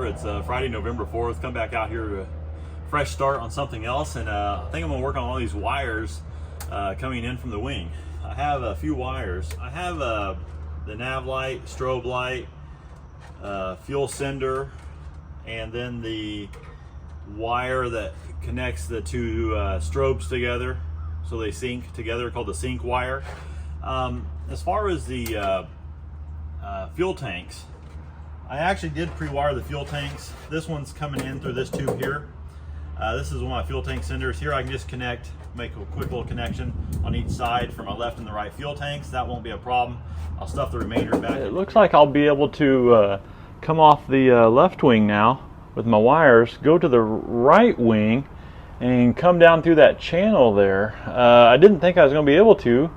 here. It's Friday, November 4th. Come back out here to a fresh start on something else, and I think I'm gonna work on all these wires coming in from the wing. I have a few wires. I have the nav light, strobe light, fuel sender, and then the wire that connects the two strobes together so they sync together, called the sync wire. As far as the fuel tanks, I actually did pre-wire the fuel tanks. This one's coming in through this tube here. This is one of my fuel tank senders. Here I can just make a quick little connection on each side for my left and the right fuel tanks. That won't be a problem. I'll stuff the remainder back. It looks like I'll be able to come off the left wing now with my wires, go to the right wing, and come down through that channel there. I didn't think I was going to be able to,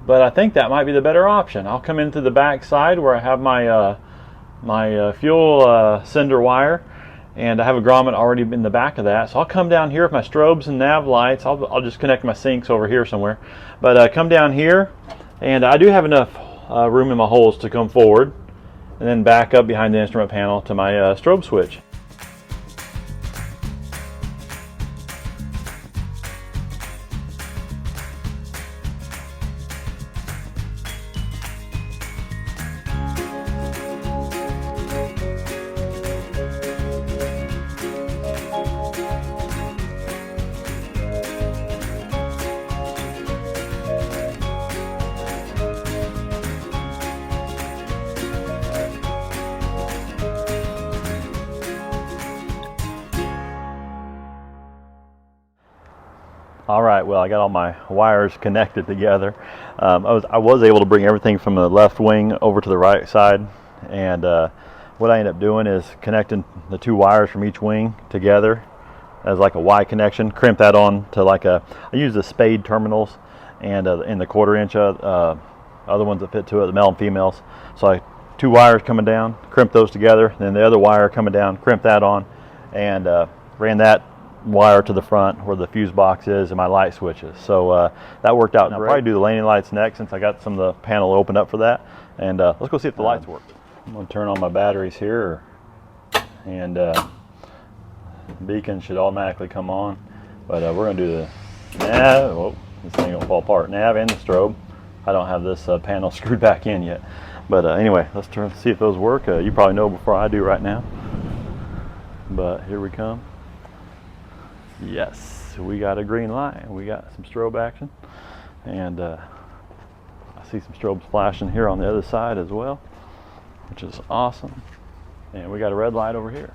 but I think that might be the better option. I'll come into the back side where I have my fuel sender wire, and I have a grommet already in the back of that. So I'll come down here with my strobes and nav lights. I'll just connect my sinks over here somewhere. But come down here, and I do have enough room in my holes to come forward, and then back up behind the instrument panel to my strobe switch. All right, well, I got all my wires connected together. I was able to bring everything from the left wing over to the right side, and what I ended up doing is connecting the two wires from each wing together as like a Y connection. Crimp that on to like I use the spade terminals and in the 1/4 inch other ones that fit to it, the male and females. So two wires coming down, crimp those together, and then the other wire coming down, crimp that on, and ran that wire to the front where the fuse box is and my light switches. So that worked out. I'll probably do the landing lights next, since I got some of the panel opened up for that. And let's go see if the lights work. I'm going to turn on my batteries here, and beacon should automatically come on. But we're going to do the nav. Whoa, this thing will fall apart. Nav and the strobe. I don't have this panel screwed back in yet. But anyway, let's see if those work. You probably know before I do right now. But here we come. Yes, we got a green light. We got some strobe action, and I see some strobes flashing here on the other side as well, which is awesome. And we got a red light over here.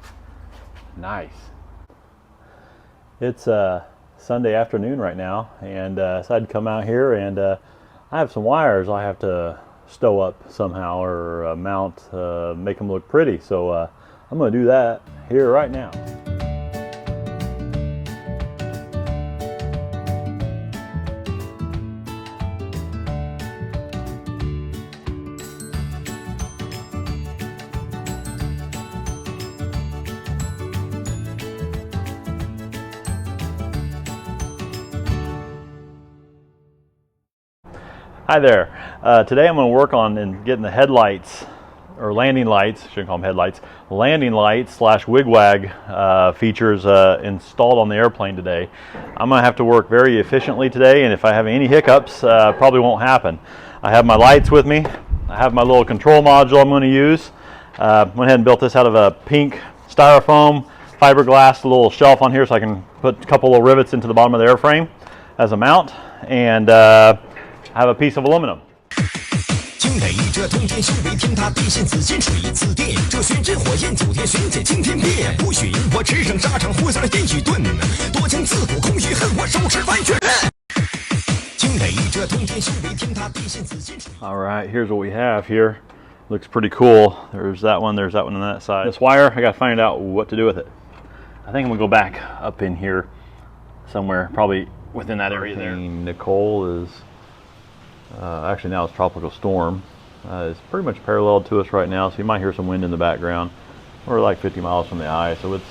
Nice. It's Sunday afternoon right now, and I decided to come out here, and I have some wires I have to stow up somehow or mount, make them look pretty. So I'm going to do that here right now. Hi there. Today I'm going to work on getting the headlights, or landing lights, shouldn't call them headlights, landing lights / Wig-Wag features installed on the airplane today. I'm going to have to work very efficiently today, and if I have any hiccups, probably won't happen. I have my lights with me. I have my little control module I'm going to use. Went ahead and built this out of a pink styrofoam fiberglass little shelf on here, so I can put a couple of rivets into the bottom of the airframe as a mount, and I have a piece of aluminum. All right, here's what we have here. Looks pretty cool. There's that one on that side. This wire, I got to find out what to do with it. I think I'm gonna go back up in here somewhere, probably within that area there. Nicole is actually now it's tropical storm. It's pretty much parallel to us right now, so you might hear some wind in the background. We're like 50 miles from the eye, so it's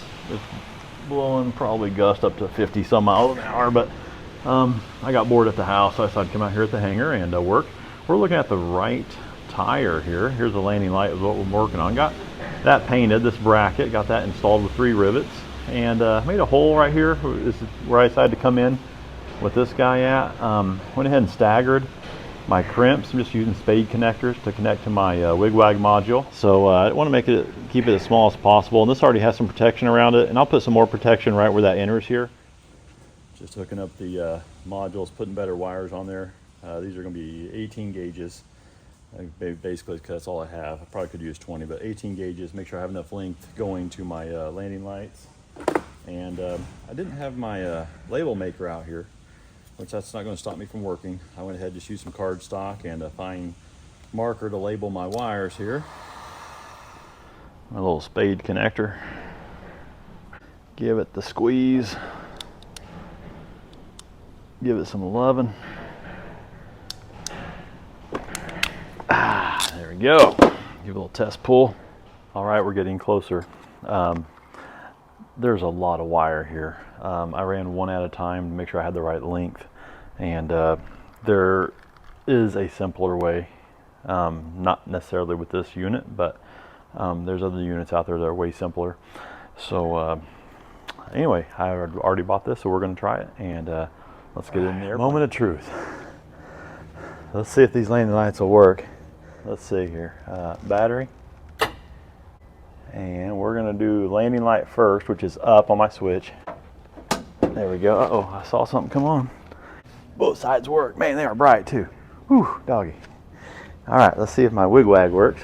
blowing probably gust up to 50 some miles an hour. But I got bored at the house, so I decided to come out here at the hangar and work. We're looking at the right tire here. Here's the landing light is what we're working on. Got that painted, this bracket, got that installed with 3 rivets, and made a hole right here. This is where I decided to come in with this guy at. Went ahead and staggered my crimps. I'm just using spade connectors to connect to my Wig-Wag module. So I want to keep it as small as possible, and this already has some protection around it, and I'll put some more protection right where that enters here. Just hooking up the modules, putting better wires on there. These are going to be 18 gauges. Basically, because that's all I have. I probably could use 20, but 18 gauges. Make sure I have enough length going to my landing lights. And I didn't have my label maker out here, which that's not going to stop me from working. I went ahead and just used some cardstock and a fine marker to label my wires here. My little spade connector. Give it the squeeze. Give it some loving. There we go. Give a little test pull. All right, we're getting closer. There's a lot of wire here. I ran one at a time to make sure I had the right length, and there is a simpler way, not necessarily with this unit, but there's other units out there that are way simpler. So anyway, I already bought this, so we're going to try it, and let's get in there. Moment of truth. Let's see if these landing lights will work. Let's see here. Battery. And we're going to do landing light first, which is up on my switch. There we go. Uh-oh, I saw something come on. Both sides work. Man, they are bright too. Whew, doggy. All right, let's see if my Wig-Wag works.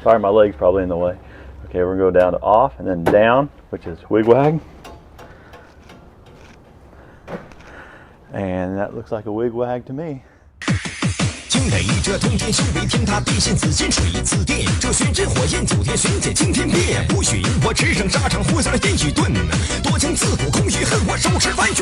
Sorry, my leg's probably in the way. Okay, we're going to go down to off and then down, which is Wig-Wag. And that looks like a Wig-Wag to me. 惊雷，这通天修为天塌地陷，紫金水自电，这玄真火焰九天玄解惊天变，不许我驰骋沙场，呼啸烟雨顿，多情自古空虚恨，我手持万卷。